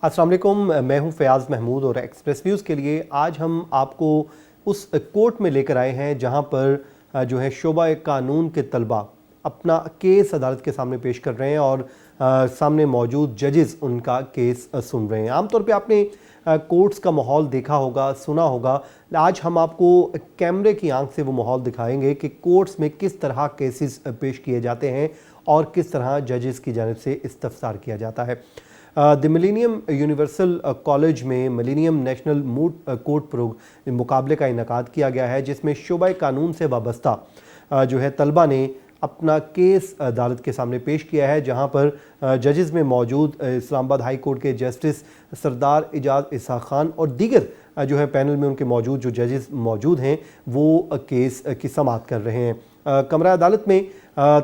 अस्सलाम वालेकुम, मैं हूं फयाज़ महमूद और एक्सप्रेस न्यूज़ के लिए आज हम आपको उस कोर्ट में लेकर आए हैं जहां पर जो है शोबा कानून के तलबा अपना केस अदालत के सामने पेश कर रहे हैं और सामने मौजूद जजेस उनका केस सुन रहे हैं। आमतौर पे आपने कोर्ट्स का माहौल देखा होगा, सुना होगा। आज हम आपको कैमरे की आंख से वो माहौल दिखाएंगे कि कोर्ट्स में किस तरह केसेस पेश किए जाते हैं और किस तरह जजेस की जानिब से इस्तफसार किया जाता है। द मिलेनियम यूनिवर्सल कॉलेज में मिलेनियम नेशनल मूड कोर्ट मुकाबले का इनकाद किया गया है, जिसमें शोबा कानून से वाबस्ता जो है तलबा ने अपना केस अदालत के सामने पेश किया है, जहां पर जजेस में मौजूद इस्लामाबाद हाई कोर्ट के जस्टिस सरदार इजाज़ इसहाक खान और दीगर जो है पैनल में उनके मौजूद जो जजेस मौजूद हैं वो केस की समाअत कर रहे हैं। कमरा अदालत में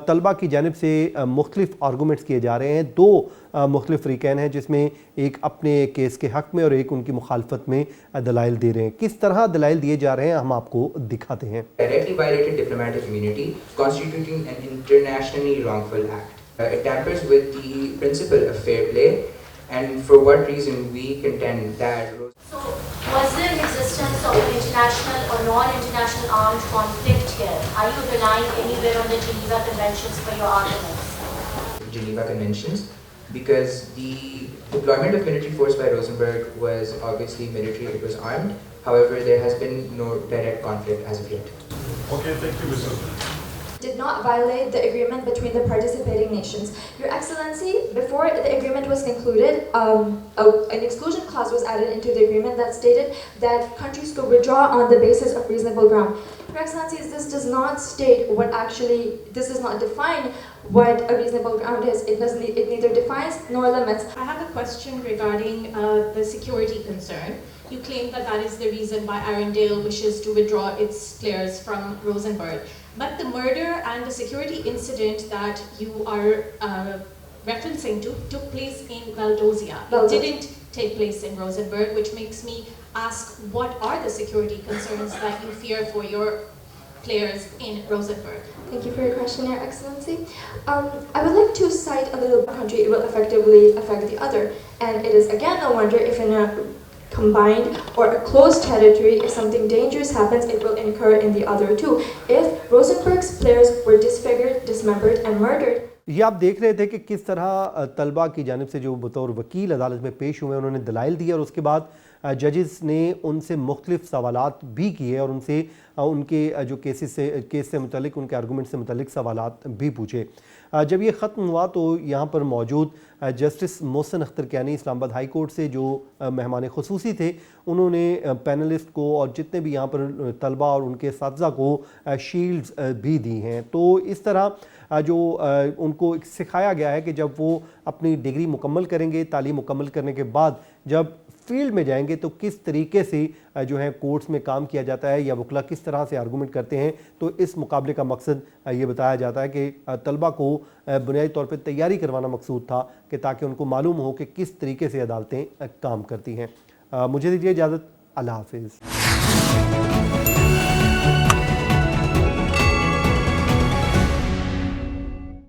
तलबा की जानिब से मुख्तलिफ आर्गूमेंट्स किए जा रहे हैं। दो मुख्तलिफ फ़रीक़ैन हैं, जिसमें एक अपने केस के हक़ में और एक उनकी मुखालफत में दलाइल दे रहे हैं। किस तरह दलाइल दिए जा रहे हैं हम आपको दिखाते हैं। Directly violated diplomatic immunity, constituting an internationally wrongful act. It tampers with the principle of fair play, and for what reason we contend that. So, was there existence of international or non-international armed conflict here? Are you relying anywhere on the Geneva Conventions for your arguments? Geneva Conventions, because the deployment of military force by Rosenberg was obviously military, it was armed. However, there has been no direct conflict as of yet. Okay, thank you, Mr. Did not violate the agreement between the participating nations. Your Excellency, before the agreement was concluded, an exclusion clause was added into the agreement that stated that countries could withdraw on the basis of reasonable ground. Your Excellency, this does not state what actually, this does not define what a reasonable ground is. It neither defines nor limits. I have a question regarding the security concern. You claim that that is the reason why Arundel wishes to withdraw its players from Rosenberg. But the murder and the security incident that you are referencing to took place in Valdozia. It didn't take place in Rosenberg, which makes me ask, what are the security concerns that you fear for your players in Rosenberg? Thank you for your question, Your Excellency. I would like to cite a little country it will effectively affect the other. And it is again no wonder if in a combined or a closed territory, if something dangerous happens, it will incur in the other too. If Rosenberg's players were disfigured, dismembered and murdered. ये आप देख रहे थे कि किस तरह तलबा की जानिब से जो बतौर वकील अदालत में पेश हुए उन्होंने दलाइल दिए और उसके बाद जजेस ने उनसे मुख्तलिफ सवालात भी किए और उनसे उनके जो केस से मुतल्लिक उनके आर्गूमेंट से मुतल्लिक सवालात भी पूछे। जब ये ख़त्म हुआ तो यहाँ पर मौजूद justice Mohsin Akhtar Kiyani Islamabad high court से जो मेहमान ख़ुसूसी थे, उन्होंने पैनलिस्ट को और जितने भी यहाँ पर तलबा और उनके असातिज़ा को शील्ड्स भी दी हैं। तो इस तरह जो उनको सिखाया गया है कि जब वो अपनी डिग्री मुकम्मल करेंगे, तालीम मुकम्मल करने के बाद जब फील्ड में जाएंगे तो किस तरीके से जो है कोर्ट्स में काम किया जाता है या वकला किस तरह से आर्गूमेंट करते हैं। तो इस मुकाबले का मकसद ये बताया जाता है कि तलबा को बुनियादी तौर पर तैयारी करवाना मकसूद था कि ताकि उनको मालूम हो कि किस तरीके से अदालतें काम करती हैं। मुझे दीजिए इजाज़त। अल्लाह हाफिज़।